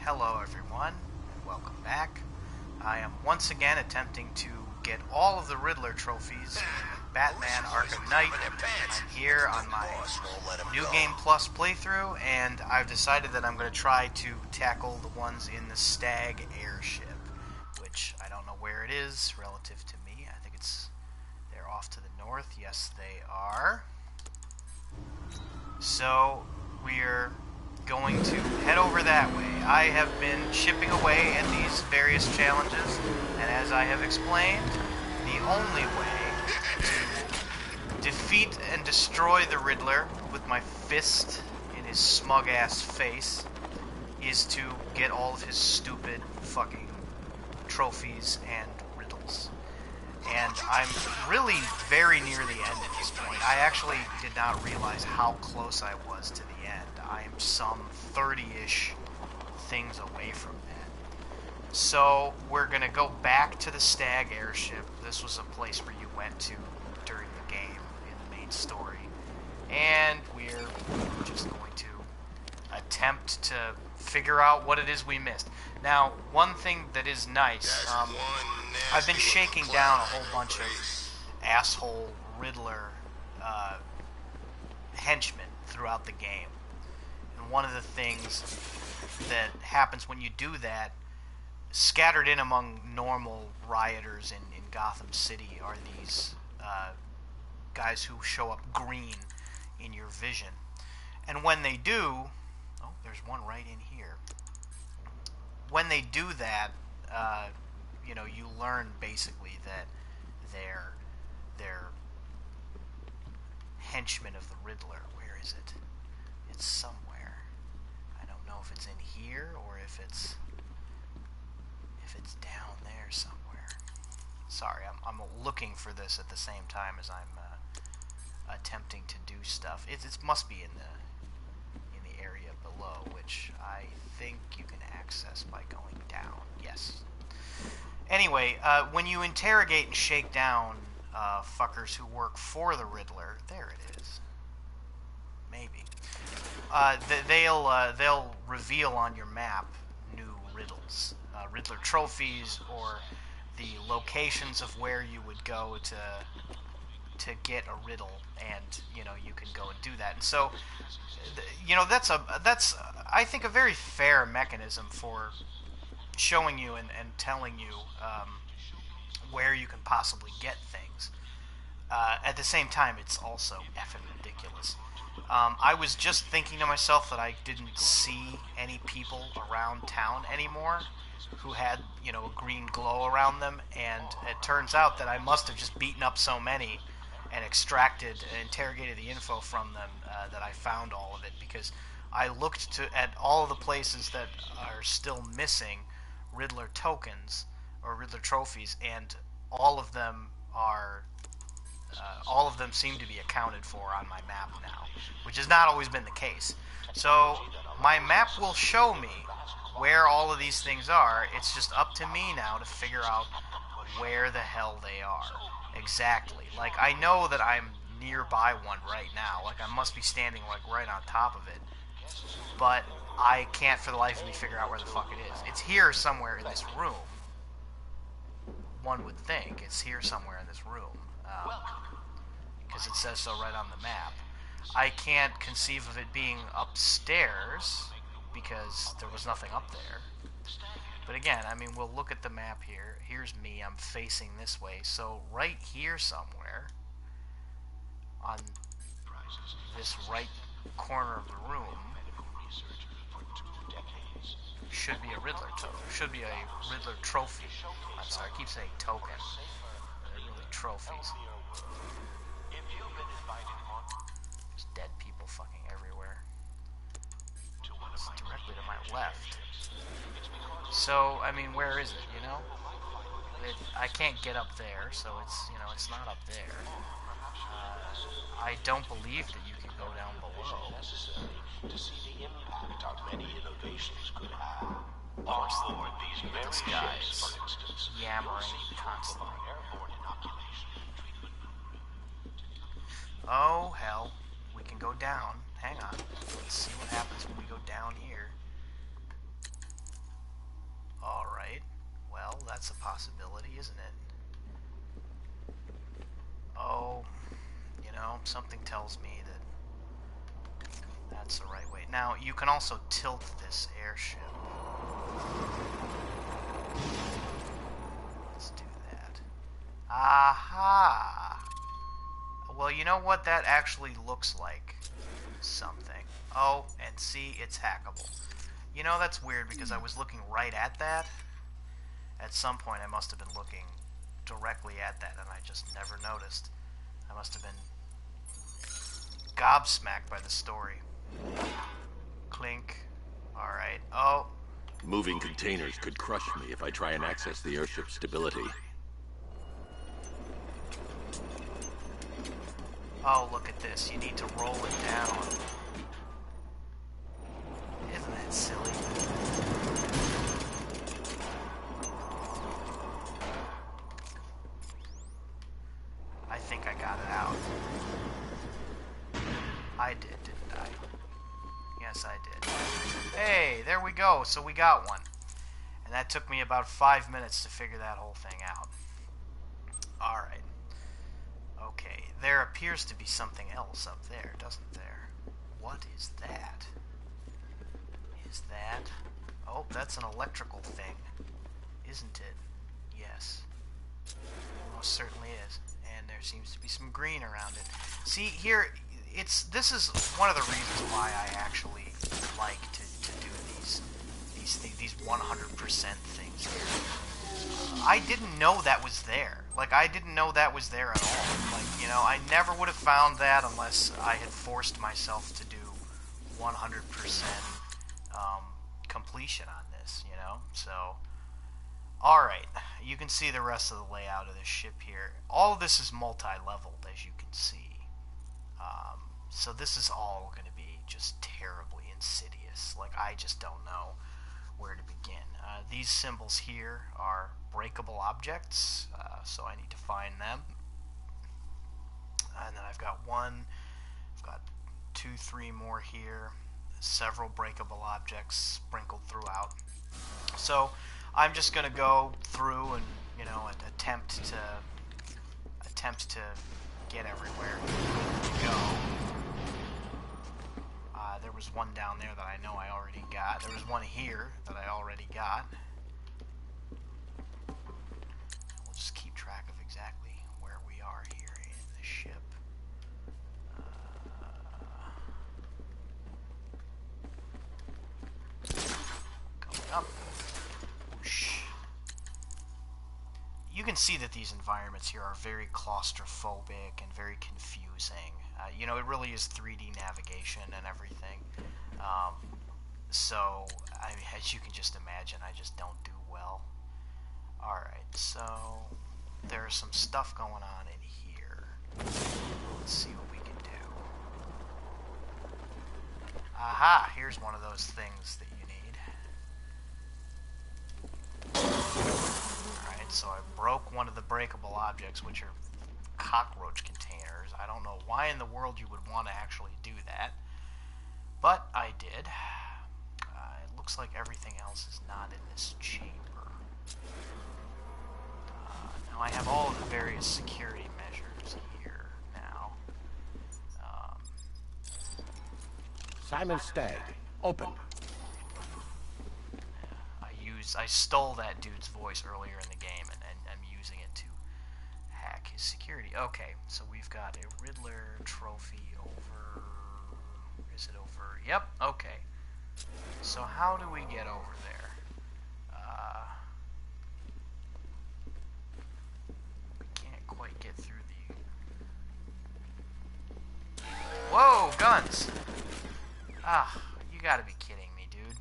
Hello everyone, and welcome back. I am once again attempting to get all of the Riddler trophies in Batman Arkham Knight. I'm here on my New Game Plus playthrough, and I've decided that I'm going to try to tackle the ones in the Stagg airship, which I don't know where it is relative to me. I think they're off to the north. Yes, they are. So we're going to head over that way. I have been chipping away at these various challenges, and as I have explained, the only way to defeat and destroy the Riddler with my fist in his smug-ass face is to get all of his stupid fucking trophies and riddles. And I'm really very near the end at this point. I actually did not realize how close I was to the end. I am some 30-ish things away from that. So we're going to go back to the Stagg airship. This was a place where you went to during the game in the main story. And we're just going to attempt to figure out what it is we missed. Now, one thing that is nice, I've been shaking down a whole bunch of asshole Riddler henchmen throughout the game. And one of the things that happens when you do that, scattered in among normal rioters in Gotham City, are these guys who show up green in your vision. And when they do... Oh, there's one right in here. When they do that, you learn basically that they're henchmen of the Riddler. Where is it? It's somewhere. I don't know if it's in here or if it's down there somewhere. Sorry, I'm looking for this at the same time as I'm attempting to do stuff. It must be in the area below, which I think you can access by going down. Yes. Anyway, when you interrogate and shake down fuckers who work for the Riddler, there it is. Maybe. They'll reveal on your map new riddles, Riddler trophies, or the locations of where you would go to get a riddle, and you can go and do that. And so that's I think a very fair mechanism for showing you and telling you where you can possibly get things. At the same time, it's also effing ridiculous. I was just thinking to myself that I didn't see any people around town anymore who had, a green glow around them, and it turns out that I must have just beaten up so many and interrogated the info from them that I found all of it, because I looked at all of the places that are still missing Riddler tokens or Riddler trophies, and all of them seem to be accounted for on my map now, which has not always been the case. So my map will show me where all of these things are. It's just up to me now to figure out where the hell they are exactly. Like, I know that I'm nearby one right now. Like, I must be standing right on top of it, but I can't for the life of me figure out where the fuck it is. It's here somewhere in this room. One would think it's here somewhere in this room, because it says so right on the map. I can't conceive of it being upstairs, because there was nothing up there. But again, I mean, we'll look at the map here. Here's me, I'm facing this way. So right here somewhere, on this right corner of the room, should be a Riddler trophy. I'm sorry, I keep saying token. They're really trophies. There's dead people fucking everywhere. It's directly to my left. So, I mean, where is it, I can't get up there, so it's not up there. I don't believe that you can go down below. To see the impact our many innovations could have. Of course, this guy is yammering constantly. Oh, hell. We can go down. Hang on. Let's see what happens when we go down here. that's a possibility, isn't it? Oh, you know, something tells me that that's the right way. Now, you can also tilt this airship. Let's do that. Aha! Well, you know what? That actually looks like something. Oh, and see, it's hackable. You know, that's weird because I was looking right at that. At some point, I must have been looking directly at that, and I just never noticed. I must have been gobsmacked by the story. Clink. Alright. Oh. Moving containers could crush me if I try and access the airship's stability. Oh, look at this. You need to roll it down. Isn't that silly? I think I got it out. I did, didn't I? Yes, I did. Hey, there we go. So we got one. And that took me about 5 minutes to figure that whole thing out. Alright. Okay, there appears to be something else up there, doesn't there? What is that? Is that... Oh, that's an electrical thing. Isn't it? Yes. It most certainly is. And there seems to be some green around it. See, here, this is one of the reasons why I actually like to do these 100% things here. I didn't know that was there. Like, I didn't know that was there at all. Like, you know, I never would have found that unless I had forced myself to do 100% completion on this, you know? So, alright, you can see the rest of the layout of this ship here. All of this is multi-leveled, as you can see. So this is all going to be just terribly insidious. Like, I just don't know where to begin. These symbols here are breakable objects, so I need to find them. And then I've got 2, 3 more here, several breakable objects sprinkled throughout. So I'm just going to go through and, you know, attempt to get everywhere. Go. There was one down there that I know I already got. There was one here that I already got. We'll just keep track of exactly where we are here in the ship. Going up. Whoosh. You can see that these environments here are very claustrophobic and very confusing. You know, it really is 3D navigation and everything. So, I mean, as you can just imagine, I just don't do well. Alright, so there's some stuff going on in here. Let's see what we can do. Aha! Here's one of those things that you need. Alright, so I broke one of the breakable objects, which are cockroach containers. I don't know why in the world you would want to actually do that, but I did. It looks like everything else is not in this chamber. Now I have all of the various security measures here now. Simon Stagg, open. I stole that dude's voice earlier in the game, and I'm using it to hack his security. Okay, so we've got a Riddler trophy over... Is it over? Yep, okay. So how do we get over there? We can't quite get through the... Whoa, guns! Ah, you gotta be kidding me, dude.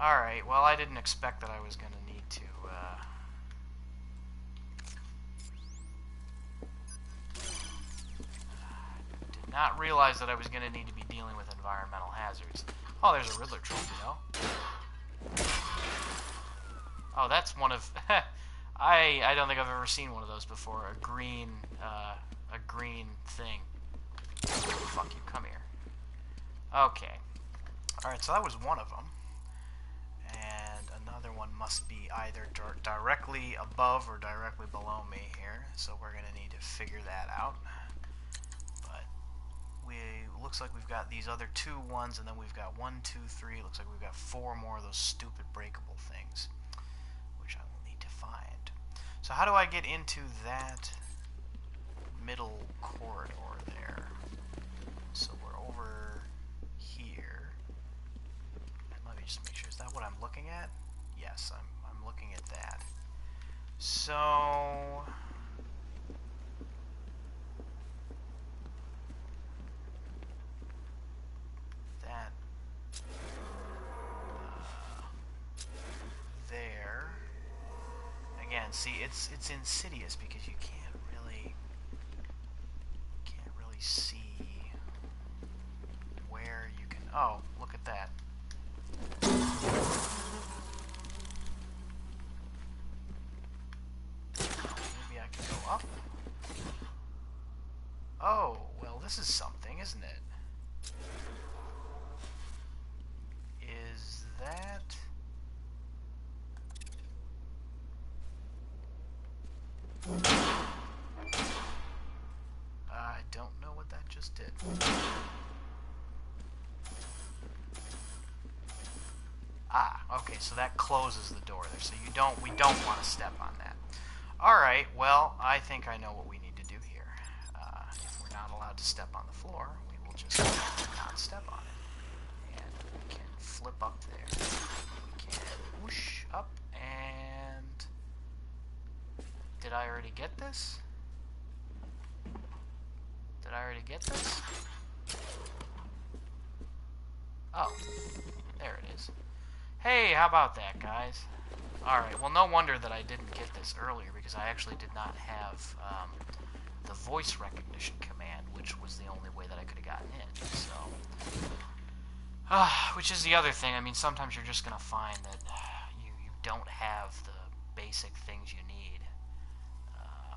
Alright, well, I didn't expect that I was gonna need to, did not realize that I was gonna need to be dealing with environmental hazards. Oh, there's a Riddler trophy, though. Oh, that's one of... I don't think I've ever seen one of those before. A green thing. Fuck you, come here. Okay. Alright, so that was one of them. And another one must be be either directly above or directly below me here, so we're going to need to figure that out. But looks like we've got these other 2 ones, and then we've got 1, 2, 3. Looks like we've got 4 more of those stupid breakable things, which I will need to find. So how do I get into that middle corridor there? So we're over here. And let me just make sure, is that what I'm looking at? Yes, I'm looking at that. So that there. Again, see, it's insidious because you can't really see where you can. Oh, look at that. Maybe I can go up. Oh, well, this is something, isn't it? Is that... I don't know what that just did. Ah, okay, so that closes the door there. So we don't want to step on that. Alright, well, I think I know what we need to do here. If we're not allowed to step on the floor, we will just not step on it. And we can flip up there. We can whoosh up, and... Did I already get this? Did I already get this? Oh, there it is. Hey, how about that, guys? Alright, well, no wonder that I didn't get this earlier, because I actually did not have the voice recognition command, which was the only way that I could have gotten in, so... which is the other thing. I mean, sometimes you're just going to find that you don't have the basic things you need.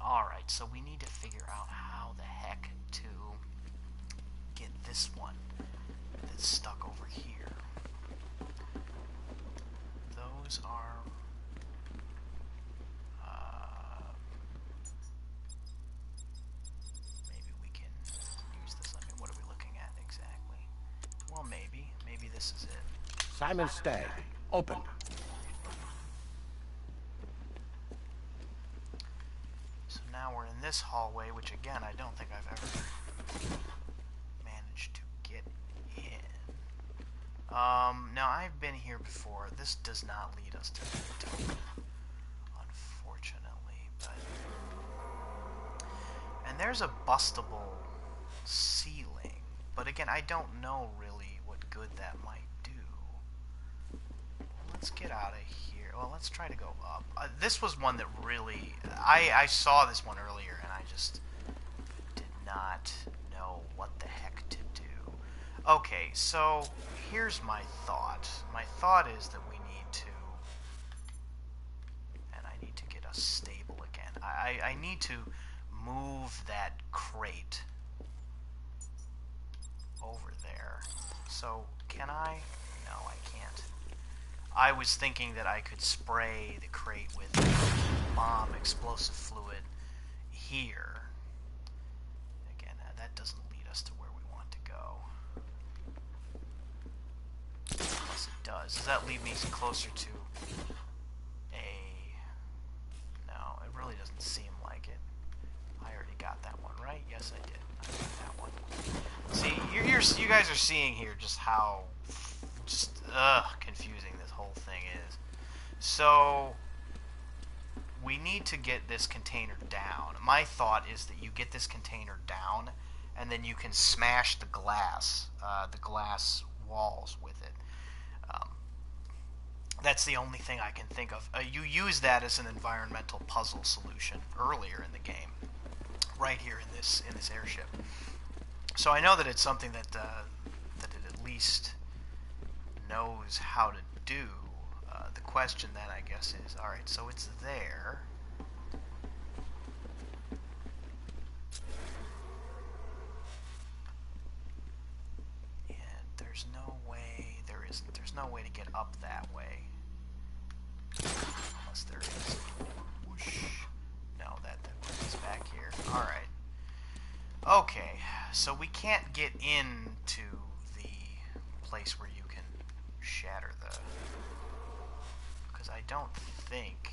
Alright, so we need to figure out how the heck to get this one that's stuck over here. Those are... maybe we can use this. I mean, what are we looking at exactly? Well, maybe. Maybe this is it. Simon Stagg, open. So now we're in this hallway, which again, I don't think I've ever managed to get in. Now I've been here before. This does not lead us to the token, unfortunately, but... And there's a bustable ceiling, but again, I don't know really what good that might do. Let's get out of here. Well, let's try to go up. This was one that really... I saw this one earlier, and I just did not know what the heck to do. Okay, so here's my thought. My thought is that we need to... And I need to get us stable again. I need to move that crate over there. So, can I? No, I can't. I was thinking that I could spray the crate with bomb explosive fluid here. Again, that doesn't lead us to where we want to go. Unless it does. Does that lead me closer to a... No, it really doesn't seem like it. I already got that one, right? Yes, I did. I got that one. See, you guys are seeing here just how confusing this whole thing is. So, we need to get this container down. My thought is that you get this container down, and then you can smash the glass walls with it. That's the only thing I can think of. You use that as an environmental puzzle solution earlier in the game, right here in this airship. So I know that it's something that it at least knows how to do. The question then, I guess, is, alright, so it's there. And there's no way, there's no way to get up that way. so we can't get into the place where you can shatter the... Because I don't think...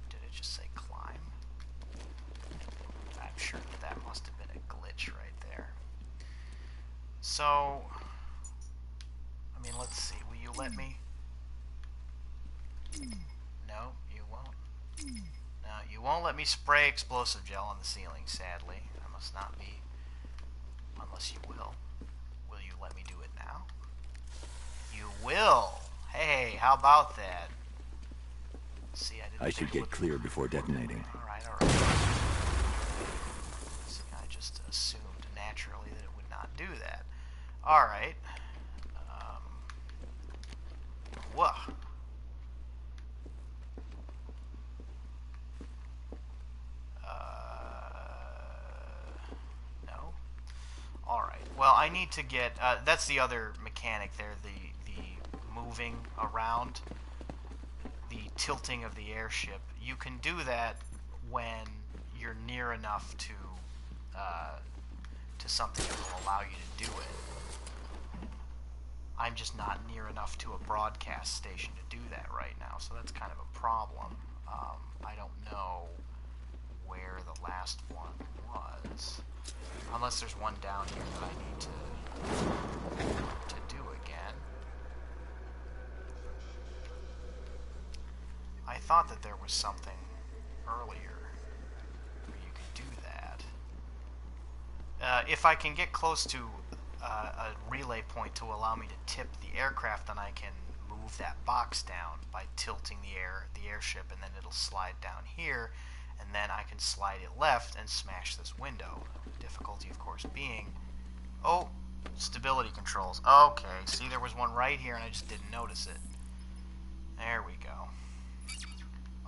Did it just say climb? I'm sure that must have been a glitch right there. So... I mean, let's see. Will you let me? No, you won't. No, you won't let me spray explosive gel on the ceiling, sadly. I must not be. Unless you will. Will you let me do it now? You will! Hey, how about that? See, I should get clear before detonating. Alright. See, I just assumed naturally that it would not do that. Alright. Whoa. No. Alright. Well, I need to get... that's the other mechanic there, the moving around, the tilting of the airship. You can do that when you're near enough to something that will allow you to do it. I'm just not near enough to a broadcast station to do that right now, so that's kind of a problem. I don't know where the last one was, unless there's one down here that I need to do again. I thought that there was something earlier where you could do that. If I can get close to a relay point to allow me to tip the aircraft, then I can move that box down by tilting the airship, and then it'll slide down here, and then I can slide it left and smash this window. Difficulty, of course, being... Oh, stability controls. Okay, see, there was one right here, and I just didn't notice it. There we go.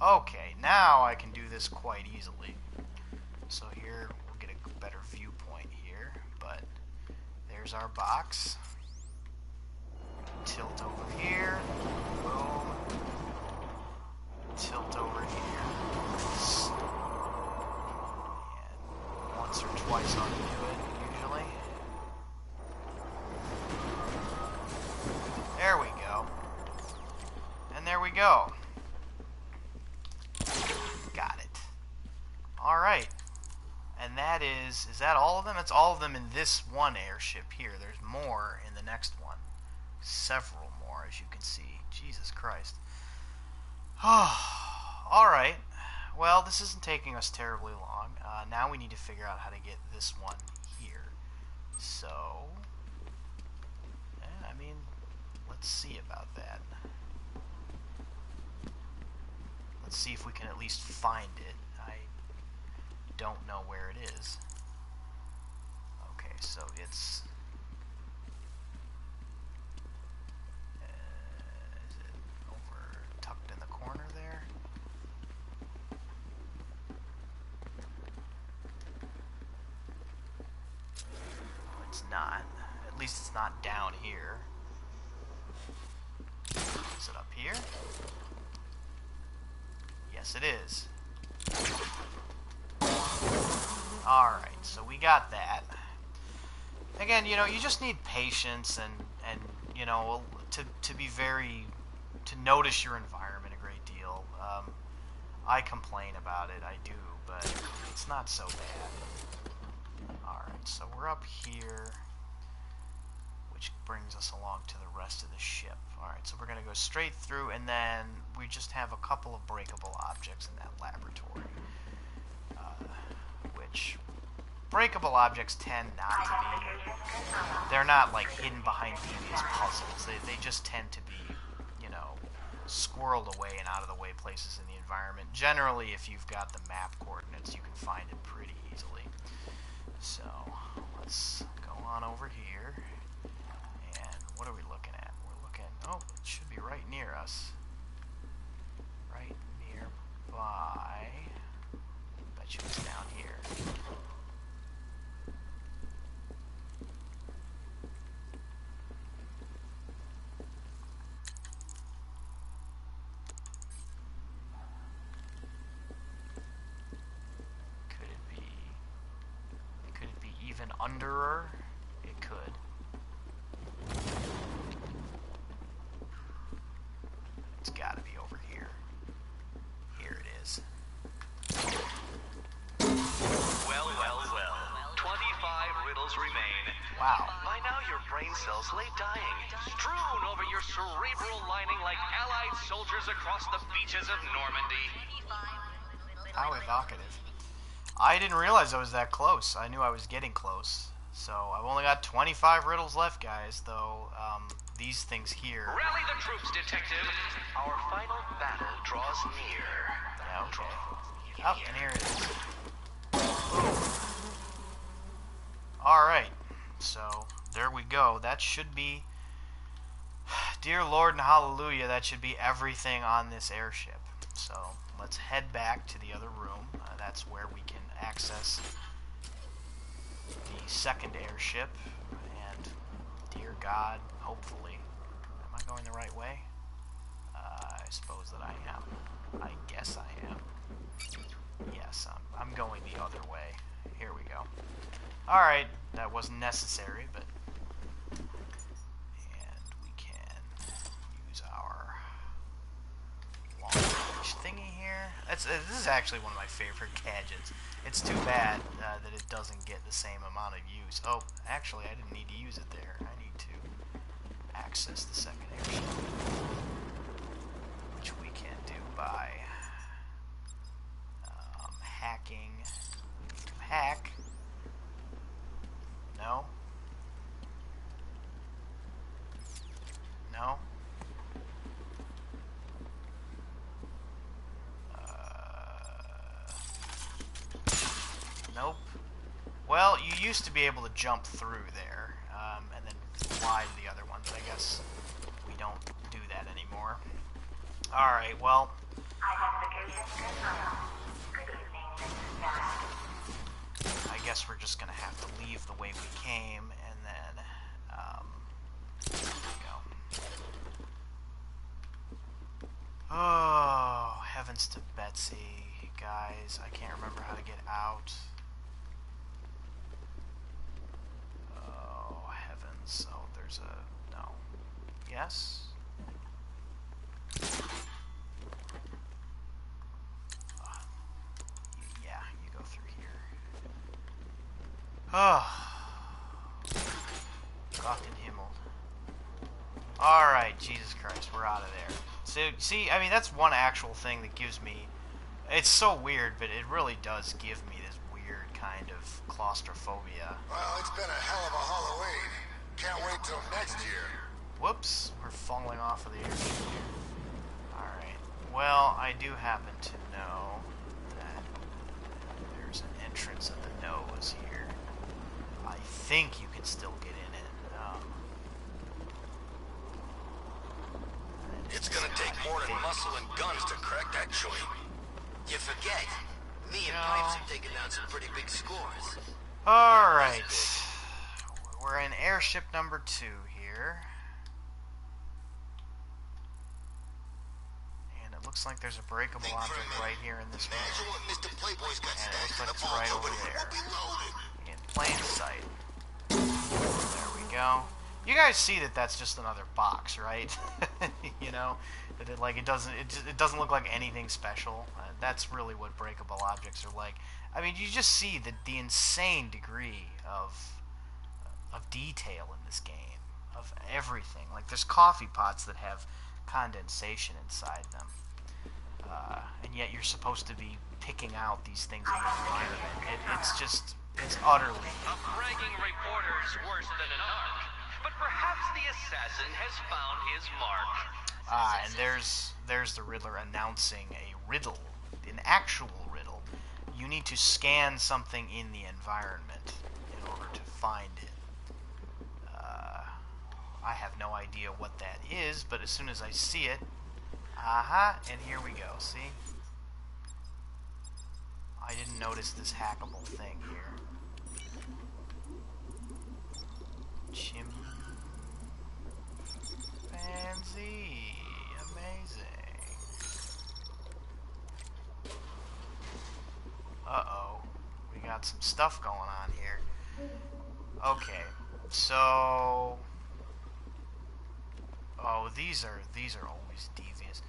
Okay, now I can do this quite easily. So here, we'll get a better viewpoint here, but there's our box. Tilt over here. Boom. Tilt over here. And once or twice I'll do it, usually. There we go. And there we go. Got it. Alright. And that is that all of them? It's all of them in this one airship here. There's more in the next one. Several more, as you can see. Jesus Christ. Alright. Well, this isn't taking us terribly long. Now we need to figure out how to get this one here. So, I mean, let's see about that. Let's see if we can at least find it. I don't know where it is. Okay, so it's... is it over tucked in the corner there? No, it's not. At least it's not down here. Is it up here? Yes, it is. Alright, so we got that. Again, you know, you just need patience and you know, to be very... to notice your environment a great deal. I complain about it, I do, but it's not so bad. Alright, so we're up here, which brings us along to the rest of the ship. Alright, so we're going to go straight through, and then we just have a couple of breakable objects in that laboratory. Which, breakable objects tend not to be... they're not, like, hidden behind devious puzzles. They just tend to be, you know, squirreled away and out of the way places in the environment. Generally, if you've got the map coordinates, you can find it pretty easily. So, let's go on over here. And what are we looking at? We're looking... oh, it should be right near us. Right nearby. Bet you it's down here. Could it be underer? It could. It's gotta be over here. Here it is. Well. 25 riddles remain. Wow. By now your brain cells lay dying, strewn over your cerebral lining like Allied soldiers across the beaches of Normandy. How evocative. I didn't realize I was that close. I knew I was getting close. So I've only got 25 riddles left, guys, though these things here... Rally the troops, detective! Our final battle draws near. Yeah, okay. Oh, and here it is. Alright, so there we go. That should be... Dear Lord and hallelujah, that should be everything on this airship. So let's head back to the other room. That's where we can access the second airship. And, dear God, hopefully... Am I going the right way? I suppose that I am. I guess I am. Yes, I'm going the other way. Here we go. Alright, that wasn't necessary, but... And we can use our long-range thingy here. This is actually one of my favorite gadgets. It's too bad that it doesn't get the same amount of use. Oh, actually, I didn't need to use it there. I need to access the second airship, which we can do by hacking. To hack. No. No. Nope. Well, you used to be able to jump through there, and then fly to the other one, but I guess we don't do that anymore. Alright, well... I guess we're just gonna have to leave the way we came, and then, there we go. Oh, heavens to Betsy. Guys, I can't remember how to get out. Oh, heavens. Oh, there's a... no. Yes? Yeah, you go through here. Oh. Gott in Himmel. Alright, Jesus Christ, we're out of there. So, see, I mean, that's one actual thing that gives me... It's so weird, but it really does give me this weird kind of claustrophobia. Well, it's been a hell of a Halloween. Can't wait till next year. Whoops, we're falling off of the airship. Alright, well, I do happen to know that there's an entrance at the nose here. I think you can still get in it. It's gonna take more than muscle and guns to crack that joint. You forget, me and Pipes have taken down some pretty big scores. Alright. We're in airship number 2 here. And it looks like there's a breakable object right here in this room. And it looks like it's right over there. In plain sight. There we go. You guys see that that's just another box, right? You know, that it doesn't look like anything special. That's really what breakable objects are like. I mean, you just see the insane degree of detail in this game, of everything. Like, there's coffee pots that have condensation inside them, and yet you're supposed to be picking out these things in the environment. It's utterly. A bragging reporter's worse than an arc. But perhaps the assassin has found his mark. And there's the Riddler announcing a riddle, an actual riddle. You need to scan something in the environment in order to find it. I have no idea what that is, but as soon as I see it, and here we go, see? I didn't notice this hackable thing here. Chimpanzee. Amazing. Uh-oh. We got some stuff going on here. Okay, so... Oh, these are always devious.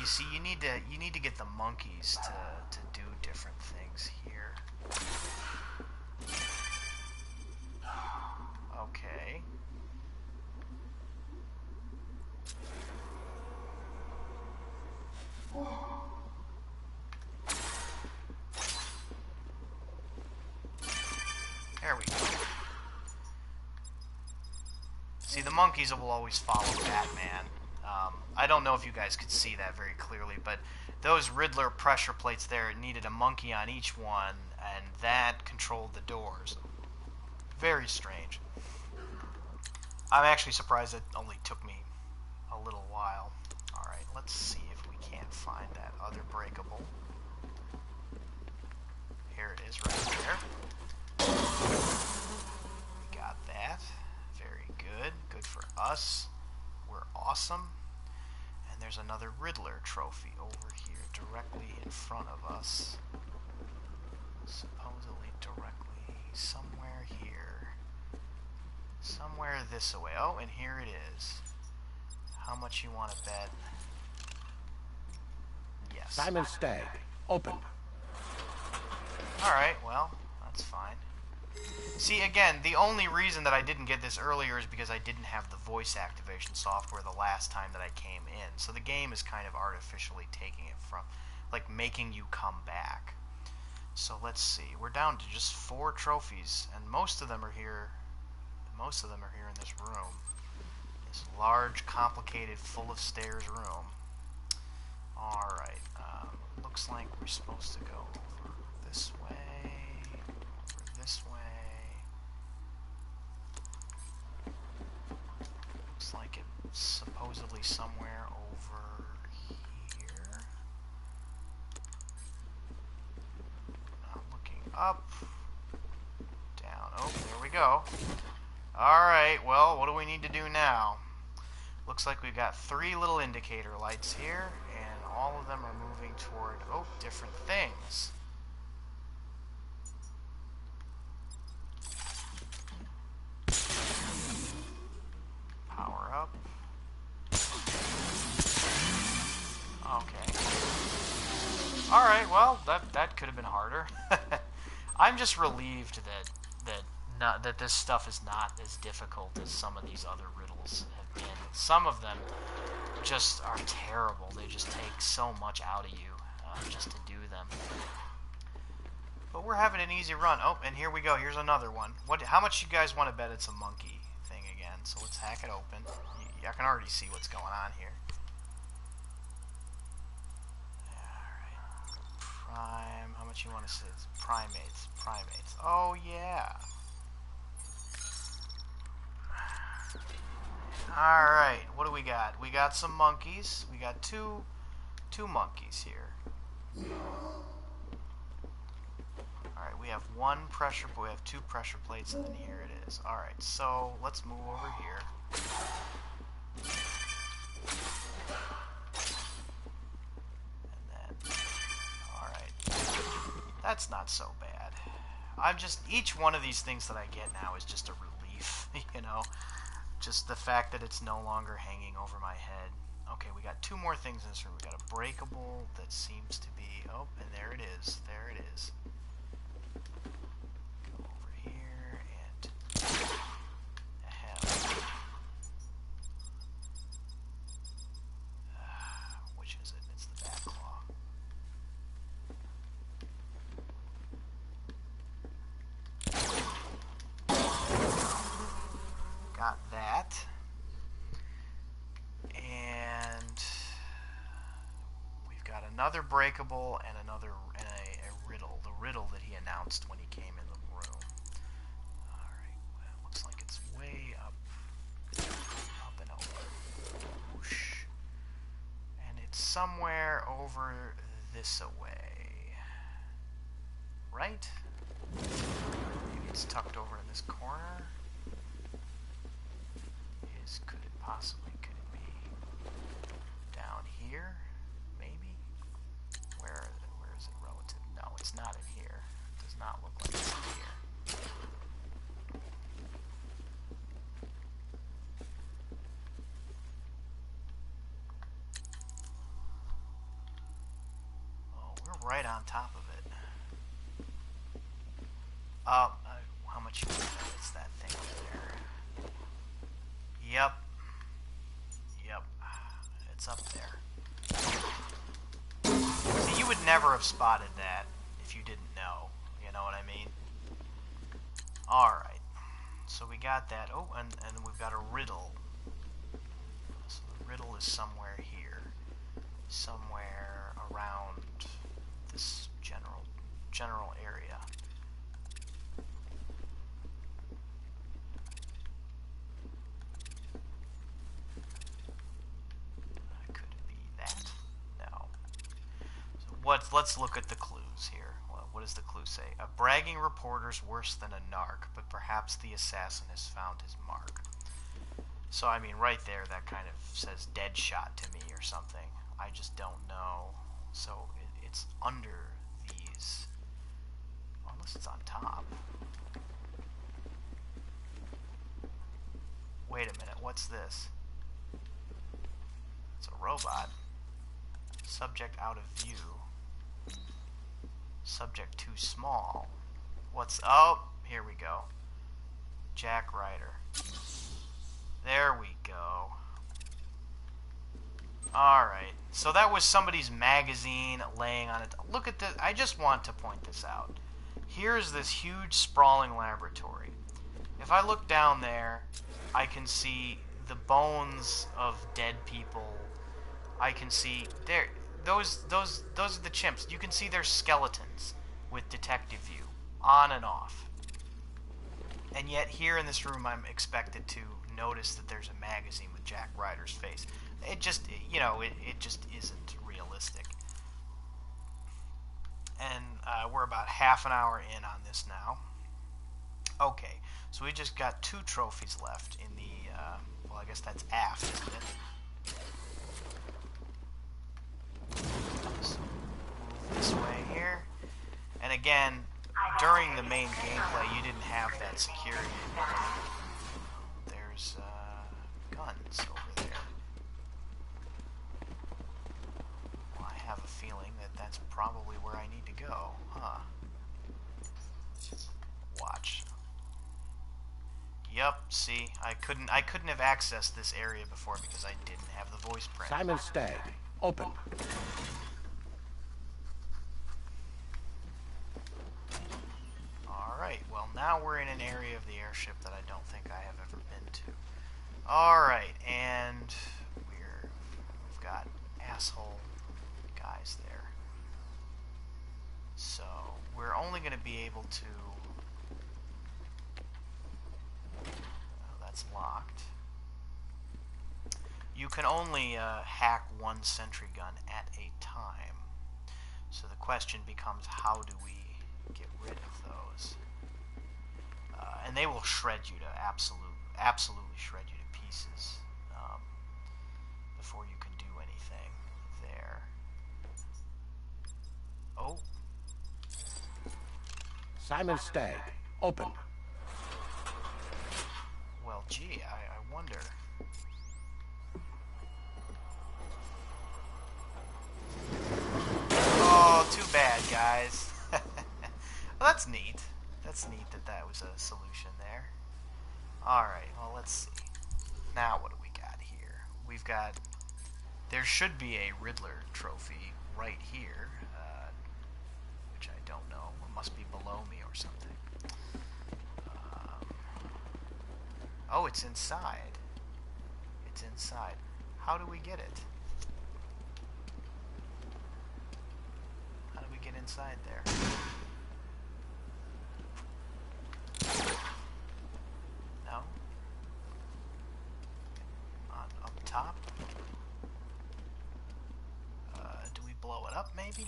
You see, you need to get the monkeys to do different things here. Okay. There we go. See, the monkeys will always follow Batman. I don't know if you guys could see that very clearly, but those Riddler pressure plates there, it needed a monkey on each one, and that controlled the doors. Very strange. I'm actually surprised it only took me a little while. Alright, let's see if we can't find that other breakable. Here it is right there. We got that. Very good. Good for us. We're awesome. And there's another Riddler trophy over here, directly in front of us. Supposedly directly somewhere here. Somewhere this way. Oh, and here it is. How much you want to bet? Yes. Goin Stagg. Open. Alright, well, that's fine. See, again, the only reason that I didn't get this earlier is because I didn't have the voice activation software the last time that I came in. So the game is kind of artificially taking it from, like, making you come back. So let's see. We're down to just 4 trophies, and most of them are here. Most of them are here in this room. This large, complicated, full of stairs room. Alright, looks like we're supposed to go over this way, over this way. Looks like it's supposedly somewhere over here. Looking up, down. Oh, there we go. Alright, well, what do we need to do now? Looks like we've got 3 little indicator lights here, and all of them are moving toward, oh, different things. Power up. Okay. Alright, well, that could have been harder. I'm just relieved that this stuff is not as difficult as some of these other riddles have been. Some of them just are terrible. They just take so much out of you just to do them. But we're having an easy run. Oh, and here we go. Here's another one. How much you guys want to bet it's a monkey thing again? So let's hack it open. I can already see what's going on here. Alright. Prime. How much you want to say? It's primates. Primates. Oh, yeah. Alright, what do we got? We got some monkeys. We got two monkeys here. Alright, we have we have 2 pressure plates, and then here it is. Alright, so let's move over here. And then, alright. That's not so bad. Each one of these things that I get now is just a relief, you know? Just the fact that it's no longer hanging over my head. Okay, we got 2 more things in this room. We got a breakable that seems to be... Oh, and there it is. There it is. Go over here and... which is it? It's the back claw. Got that. And we've got another breakable and a riddle. The riddle that he announced when he came in the room. Alright, well, it looks like it's way up and over. Whoosh. And it's somewhere over this away. Right? Maybe it's tucked over in this corner. Could it be down here? Maybe? Where is it relative? No, it's not in here. It does not look like it's in here. right on top of it. How much you know it's that thing over there? Yep. Yep. It's up there. See, you would never have spotted that if you didn't know. You know what I mean? Alright. So we got that. Oh, and we've got a riddle. So the riddle is somewhere here. Somewhere around this general area. Could it be that? No. So let's look at the clues here. What does the clue say? A bragging reporter's worse than a narc, but perhaps the assassin has found his mark. So, I mean, right there, that kind of says dead shot to me or something. I just don't know. So, it's under these. Unless it's on top. Wait a minute, what's this? It's a robot. Subject out of view. Subject too small. Oh, here we go. Jack Ryder. There we go. Alright, so that was somebody's magazine laying on it. Look at this. I just want to point this out. Here's this huge sprawling laboratory. If I look down there, I can see the bones of dead people. I can see there. Those are the chimps. You can see their skeletons with detective view, on and off. And yet here in this room I'm expected to notice that there's a magazine with Jack Ryder's face. It just, you know, it just isn't realistic. And we're about half an hour in on this now. Okay, so we just got 2 trophies left in the, well, I guess that's aft, isn't it? So move this way here. And again, during the main gameplay, you didn't have that security. There's guns over there. Well, I have a feeling that that's probably where I need to go, huh? Watch. Yup, see, I couldn't have accessed this area before because I didn't have the voice print. Simon Stagg, open. Alright, well now we're in an area of the airship that I don't think I have ever been to. Alright, and we've got asshole guys there. So, we're only going to be able to... Oh, that's locked. You can only hack 1 sentry gun at a time. So the question becomes, how do we get rid of those? And they will shred you to absolutely shred you to pieces before you can do anything there. Oh. Simon Stagg, open. Well, gee, I wonder. Oh, too bad, guys. Well, that's neat. That's neat that was a solution there. Alright, well, let's see. Now, what do we got here? We've got... There should be a Riddler trophy right here, which I don't know. It must be below me or something. Oh, it's inside. It's inside. How do we get it? How do we get inside there? No? Up top? Do we blow it up, maybe?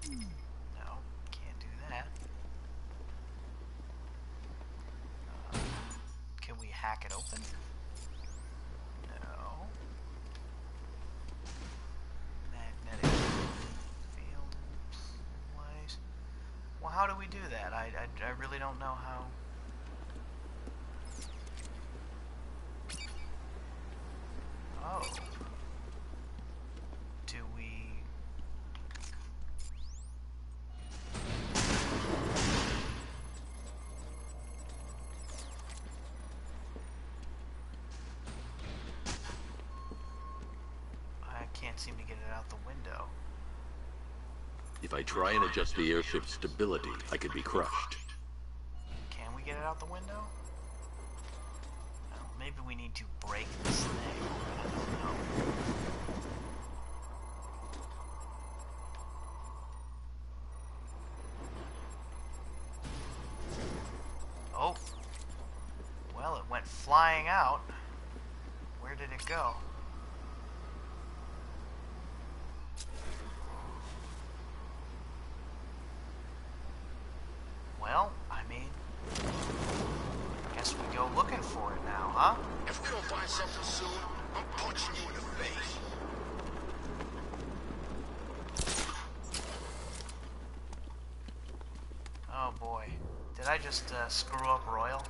No, can't do that. Can we hack it open? No. Magnetic field place. Well, how do we do that? I really don't know how. Oh. Do we can't seem to get it out the window. If I try and adjust the airship's stability, I could be crushed. Can we get it out the window? Well, maybe we need to break this thing. I don't know. Oh. Well, it went flying out. Where did it go? Well, I mean, guess we go looking for it now, huh? If we don't find something soon, I'm punching you in the face. Oh boy. Did I just screw up Royal?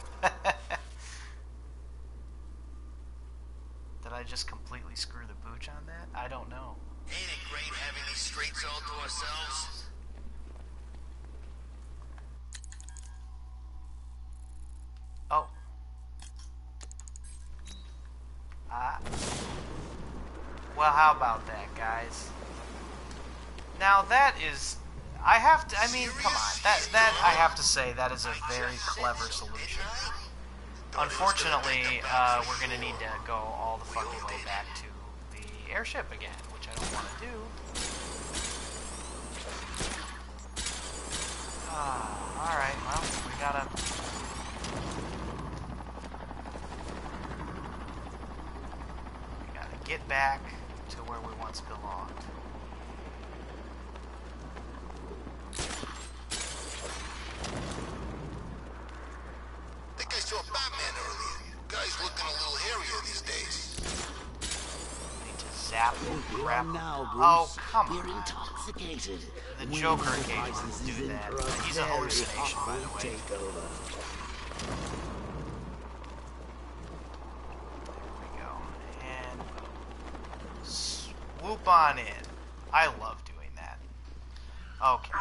Did I just completely screw the pooch on that? I don't know. Ain't it great having these streets all to ourselves? Oh. Well, how about that, guys? Now that is... I have to... I mean, come on. That I have to say, that is a very clever solution. Unfortunately, we're going to need to go all the fucking way back to the airship again, which I don't want to do. Alright, well, we gotta... get back to where we once belonged. I think I saw Batman earlier. Guy's looking a little hairier these days. Need to zap and grab. Now, Bruce. Oh, come You're on. intoxicated. The Joker occasionally do that. He's a hallucination, by the way. Take over. Swoop on in. I love doing that. Okay.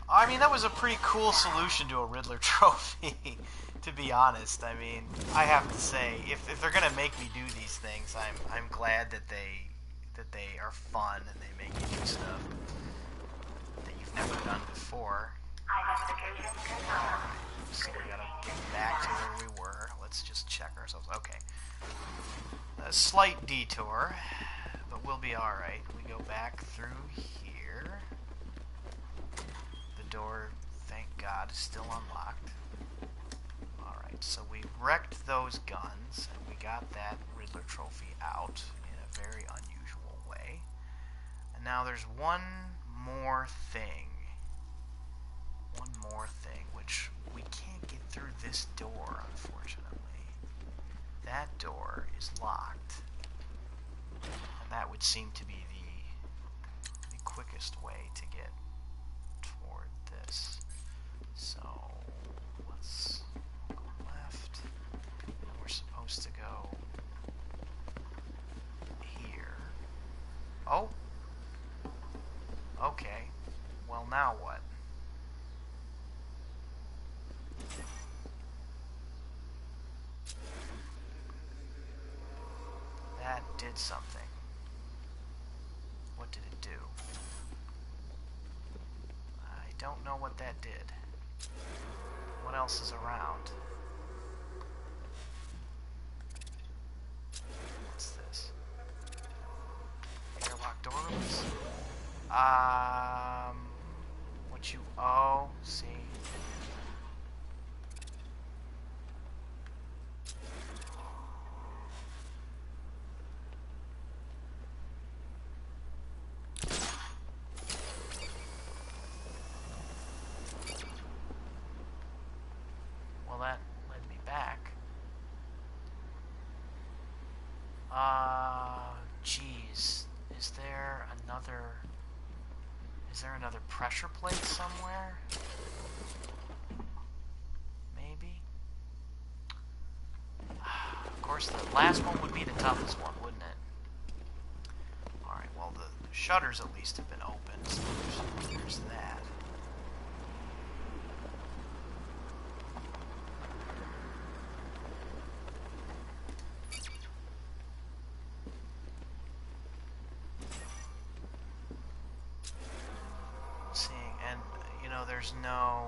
I mean, that was a pretty cool solution to a Riddler trophy, to be honest. I mean, I have to say, if they're gonna make me do these things, I'm glad that they are fun and they make you do stuff that you've never done before. So we gotta get back to where we were. Let's just check ourselves. Okay. A slight detour, but we'll be alright. We go back through here. The door, thank God, is still unlocked. Alright, so we wrecked those guns, and we got that Riddler trophy out in a very unusual way. And now there's one more thing. One more thing, which we can't get through this door, unfortunately. That door is locked, and that would seem to be the quickest way to get toward this. So let's go left, and we're supposed to go here. Oh, okay. Well, now what? That did something. What did it do? I don't know what that did. What else is around? What's this? Airlock door release? What you... Oh, see... that led me back. Geez. Is there another pressure plate somewhere? Maybe? Of course, the last one would be the toughest one, wouldn't it? Alright, well, the shutters at least have been opened, so there's that. there's no...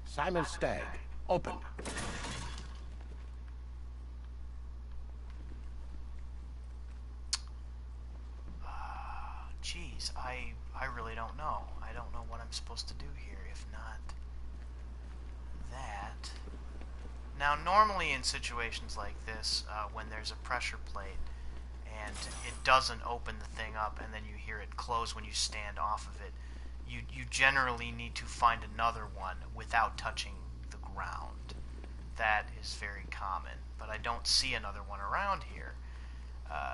Simon Stagg, open. Geez, I really don't know. I don't know what I'm supposed to do here, if not that. Now, normally in situations like this, when there's a pressure plate and it doesn't open the thing up and then you hear it close when you stand off of it, you generally need to find another one without touching the ground. That is very common, but I don't see another one around here.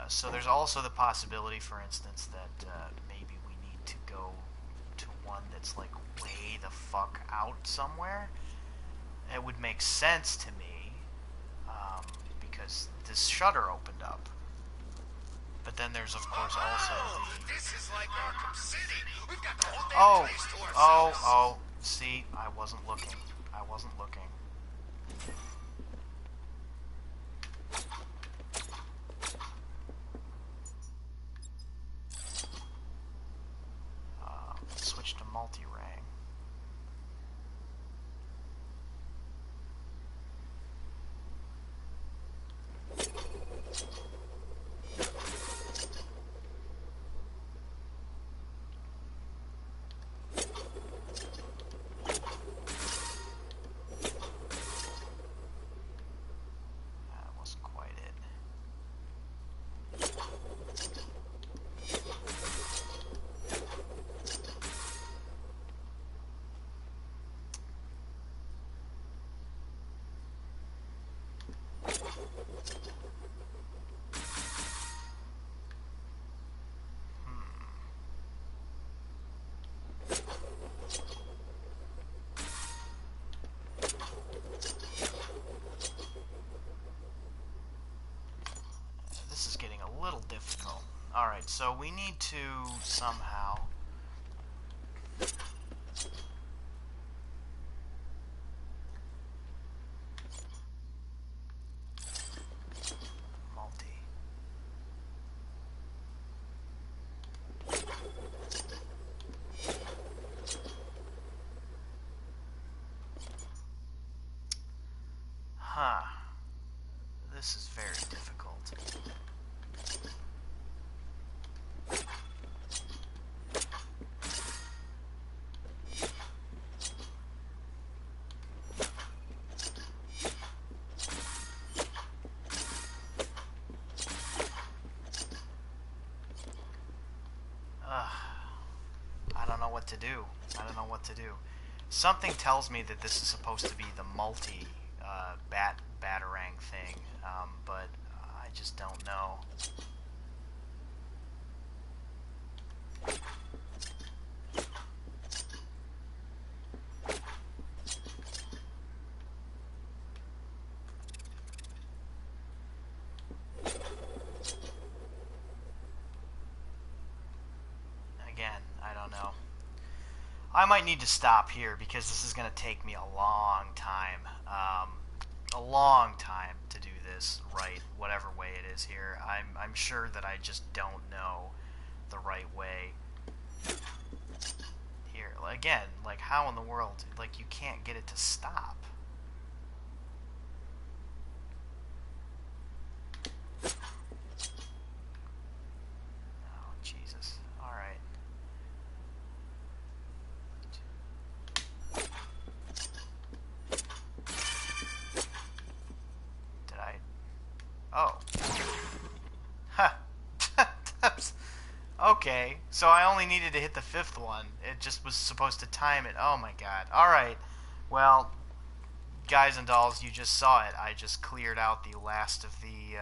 So there's also the possibility, for instance, that maybe we need to go to one that's like way the fuck out somewhere. It would make sense to me, because this shutter opened up. But then there's, of course, also the... This is like Arkham City. We've got the whole damn place to ourselves. Oh, see, I wasn't looking. I wasn't looking. Let's switch to multi-rang. This is getting a little difficult. Alright, so we need to somehow... This is very difficult. I don't know what to do. I don't know what to do. Something tells me that this is supposed to be the multi batarang thing, but I just don't know. Again, I don't know. I might need to stop here because this is going to take me a long time. To do this right, whatever way it is here. I'm sure that I just don't know the right way. Here, again, like how in the world, like you can't get it to stop. Oh, Jesus. Alright. Oh. Huh. Okay, so I only needed to hit the fifth one. It just was supposed to time it. Oh my god. Alright. Well, guys and dolls, you just saw it. I just cleared out the last of the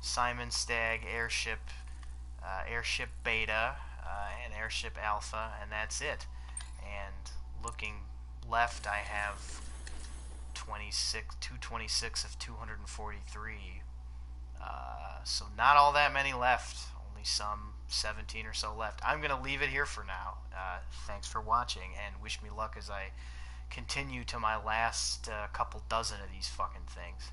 Simon Stagg airship beta and airship alpha, and that's it. And looking left, I have 226 of 243. So not all that many left. Only some 17 or so left. I'm going to leave it here for now. Thanks for watching, and wish me luck as I continue to my last couple dozen of these fucking things.